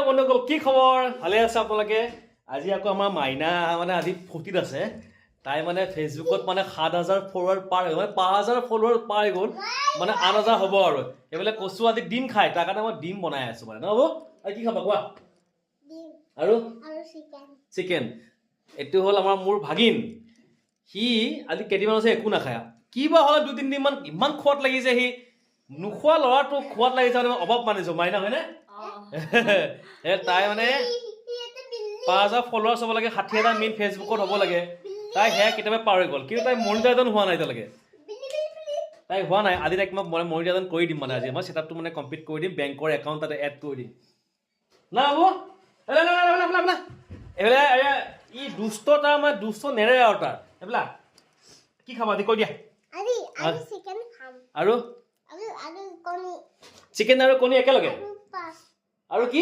বন্ধুসকল কি খবৰ ভালে আছে আপোনালোকে আজি আকৌ আমাৰ মাইনা মানে আজি ফূৰ্তিত আছে তাই মানে ফেচবুকত মানে ৭,০০০ ফলোৱাৰ পাৰ হৈ মানে ৫,০০০ ফলোৱাৰ পাৰ হৈ গ'ল মানে ৮,০০০ হ'ব আৰু এইফালে কচু আজি ডিম খায় তাৰ কাৰণে মই ডিম বনাই আছো মানে নহ'ব আৰু কি খাবা কোৱা আৰু চিকেন এইটো হ'ল আমাৰ মোৰ ভাগিন সি আজি কেইদিনমান আছে একো নাখায় কি বা হ'ল ২-৩ দিনমান ইমান খোৱাত লাগিছে সি নোখোৱা ল'ৰাটো খোৱাত লাগিছে মানে অভাৱ মানিছো মাইনা হয়নে তাই মানে ৫,০০০ ফলোৱাৰ হ'ব লাগে ৬০,০০০ মেইন ফেচবুকত হ'ব লাগে তাই সেয়া কেতিয়াবা পাৰ হৈ গ'ল কিন্তু তাই মনিটাইজেশ্যন হোৱা নাই এতিয়ালৈকে তাই হোৱা নাই আজি তাইক মই মনিটাইজেশ্যন কৰি দিম মানে আজি মই ছেটআপটো মানে কমপ্লিট কৰি দিম বেংকৰ একাউণ্ট তাতে এড কৰি দিম না হ'ব এইফালে ই দুষ্ট তাৰ মানে দুষ্ট নেৰে আৰু তাৰ এইবিলাক কি খাবা আজি কৈ দিয়া আৰু চিকেন আৰু কণী একেলগে আৰু কি